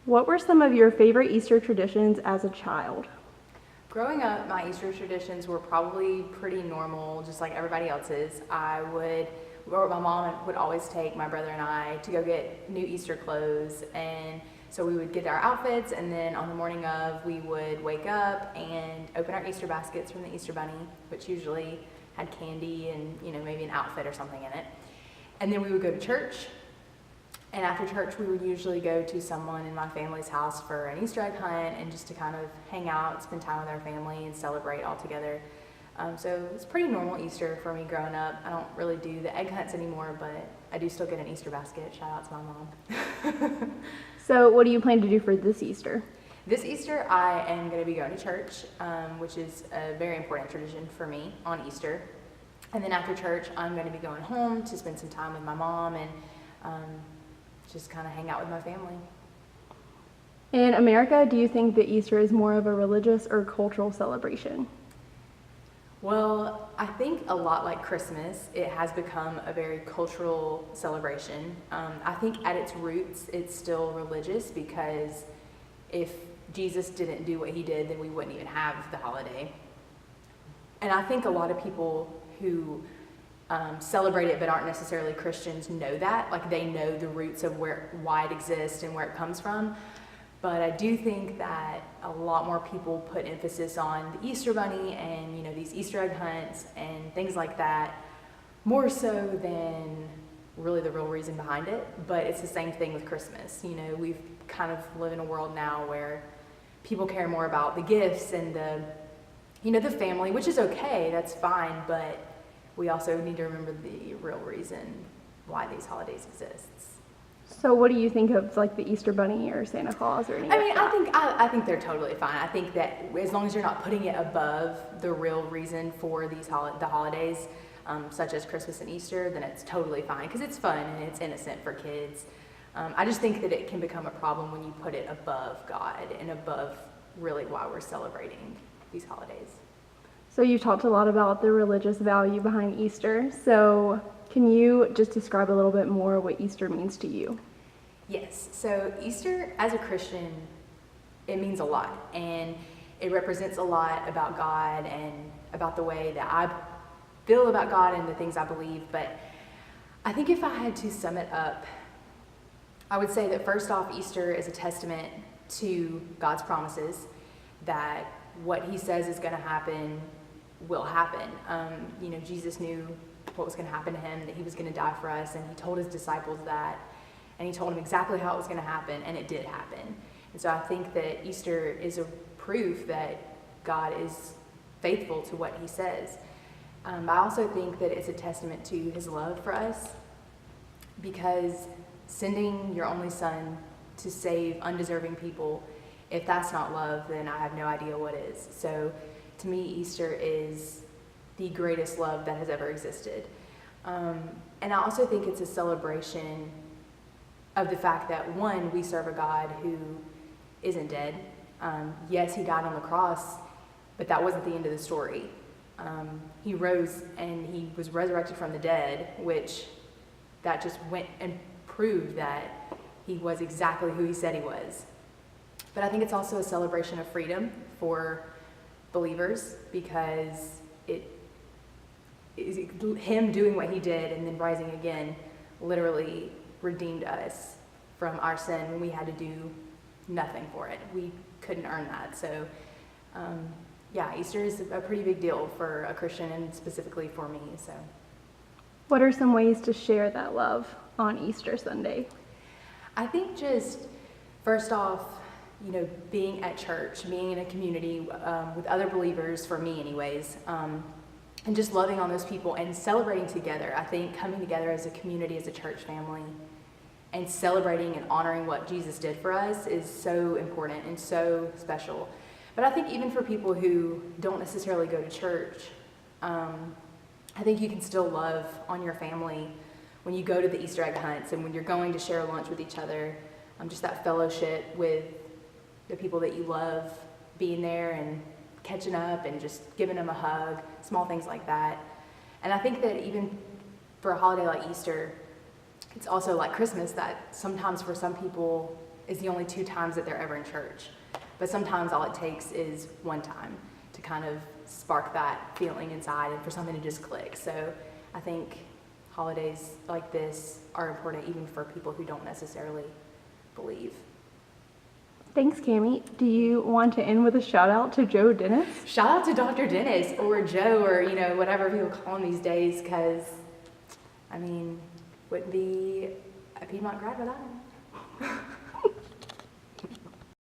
What were some of your favorite Easter traditions as a child? Growing up, my Easter traditions were probably pretty normal, just like everybody else's. Or my mom would always take my brother and I to go get new Easter clothes. And so we would get our outfits, and then on the morning of, we would wake up and open our Easter baskets from the Easter Bunny, which usually had candy and, maybe an outfit or something in it. And then we would go to church. And after church, we would usually go to someone in my family's house for an Easter egg hunt and just to kind of hang out, spend time with our family, and celebrate all together. So it's pretty normal Easter for me growing up. I don't really do the egg hunts anymore, but I do still get an Easter basket. Shout out to my mom. So what do you plan to do for this Easter? This Easter, I am going to be going to church, which is a very important tradition for me on Easter. And then after church, I'm going to be going home to spend some time with my mom and just kind of hang out with my family. In America, do you think that Easter is more of a religious or cultural celebration? Well, I think a lot like Christmas, it has become a very cultural celebration. I think at its roots, it's still religious, because if Jesus didn't do what he did, then we wouldn't even have the holiday. And I think a lot of people who celebrate it but aren't necessarily Christians know that. Like, they know the roots of why it exists and where it comes from. But I do think that a lot more people put emphasis on the Easter Bunny and, these Easter egg hunts and things like that, more so than really the real reason behind it. But it's the same thing with Christmas. We've kind of live in a world now where people care more about the gifts and the family, which is okay, that's fine, but we also need to remember the real reason why these holidays exist. So what do you think of like the Easter Bunny or Santa Claus or anything? I think they're totally fine. I think that as long as you're not putting it above the real reason for the holidays, such as Christmas and Easter, then it's totally fine, because it's fun and it's innocent for kids. I just think that it can become a problem when you put it above God and above really why we're celebrating these holidays. So you talked a lot about the religious value behind Easter. So can you just describe a little bit more what Easter means to you? Yes. So Easter, as a Christian, it means a lot. And it represents a lot about God and about the way that I feel about God and the things I believe. But I think if I had to sum it up, I would say that first off, Easter is a testament to God's promises, that what he says is going to happen will happen. Jesus knew what was going to happen to him, that he was going to die for us, and he told his disciples that, and he told them exactly how it was going to happen, and it did happen. And so I think that Easter is a proof that God is faithful to what he says. I also think that it's a testament to his love for us, because sending your only son to save undeserving people, if that's not love, then I have no idea what is. So to me, Easter is the greatest love that has ever existed. And I also think it's a celebration of the fact that, one, we serve a God who isn't dead. Yes, he died on the cross, but that wasn't the end of the story. He rose and he was resurrected from the dead, which that just went and proved that he was exactly who he said he was. But I think it's also a celebration of freedom for believers, because it is him doing what he did and then rising again literally redeemed us from our sin when we had to do nothing for it. We couldn't earn that. So Easter is a pretty big deal for a Christian, and specifically for me. So what are some ways to share that love on Easter Sunday? I think just first off, being at church, being in a community with other believers, for me anyways, and just loving on those people and celebrating together. I think coming together as a community, as a church family, and celebrating and honoring what Jesus did for us is so important and so special. But I think even for people who don't necessarily go to church, I think you can still love on your family when you go to the Easter egg hunts and when you're going to share lunch with each other. Just that fellowship with the people that you love, being there and catching up and just giving them a hug, small things like that. And I think that even for a holiday like Easter, it's also like Christmas, that sometimes for some people is the only 2 times that they're ever in church. But sometimes all it takes is one time to kind of spark that feeling inside and for something to just click. So I think holidays like this are important even for people who don't necessarily believe. Thanks, Cammie. Do you want to end with a shout out to Joe Dennis? Shout out to Dr. Dennis or Joe or, whatever people call him these days, because, wouldn't be a Piedmont grad without him.